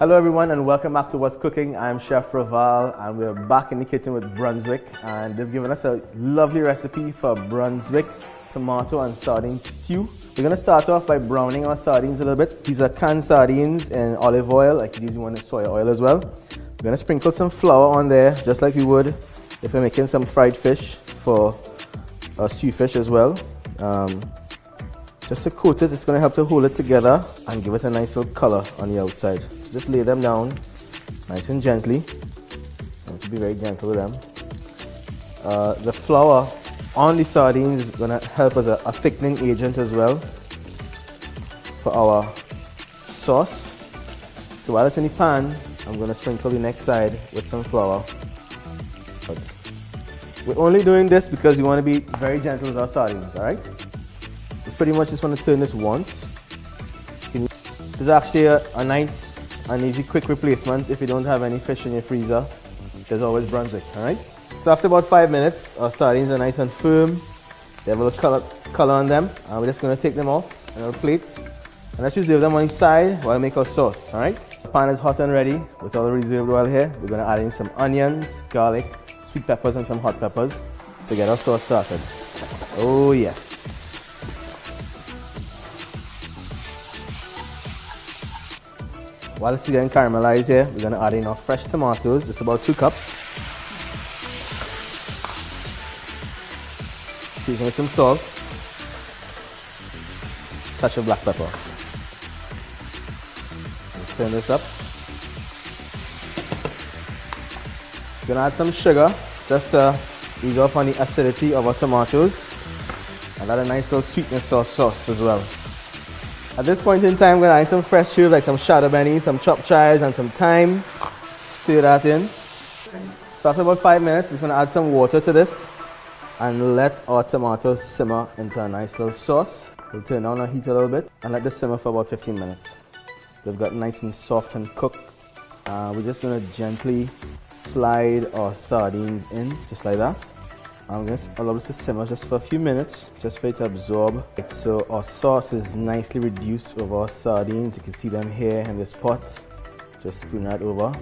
Hello everyone and welcome back to What's Cooking. I'm Chef Raval and we're back in the kitchen with Brunswick, and they've given us a lovely recipe for Brunswick tomato and sardine stew. We're going to start off by browning our sardines a little bit. These are canned sardines in olive oil. I could use one in soy oil as well. We're going to sprinkle some flour on there just like we would if we're making some fried fish for our stew fish as well. Just to coat it, it's going to help to hold it together and give it a nice little color on the outside. So just lay them down nice and gently. You have to be very gentle with them. The flour on the sardines is going to help as a thickening agent as well for our sauce. So while it's in the pan, I'm going to sprinkle the next side with some flour. But we're only doing this because we want to be very gentle with our sardines, alright? We pretty much just want to turn this once. This is actually a nice and easy quick replacement if you don't have any fish in your freezer. There's always Brunswick, alright? So after about 5 minutes, our sardines are nice and firm. They have a little color on them. And we're just going to take them off on our plate. And let's just leave them on the side while we make our sauce, alright? The pan is hot and ready with all the reserved oil here. We're going to add in some onions, garlic, sweet peppers and some hot peppers to get our sauce started. Oh yes. While it's getting caramelized here, we're going to add in our fresh tomatoes, just about 2 cups. Season with some salt, touch of black pepper. Let's turn this up. We're going to add some sugar just to ease off on the acidity of our tomatoes and add a nice little sweetness to our sauce as well. At this point in time, I'm going to add some fresh herbs like some shadow benny, some chopped chives and some thyme. Stir that in. So after about 5 minutes, we're going to add some water to this and let our tomatoes simmer into a nice little sauce. We'll turn down our heat a little bit and let this simmer for about 15 minutes. They've got nice and soft and cooked. We're just going to gently slide our sardines in, just like that. I'm going to allow this to simmer just for a few minutes, just for it to absorb. So our sauce is nicely reduced over our sardines. You can see them here in this pot. Just spoon that over.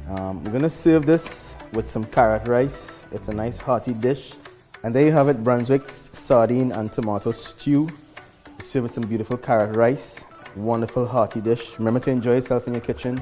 We're going to serve this with some carrot rice. It's a nice hearty dish. And there you have it, Brunswick's sardine and tomato stew. Serve with some beautiful carrot rice. Wonderful hearty dish. Remember to enjoy yourself in your kitchen.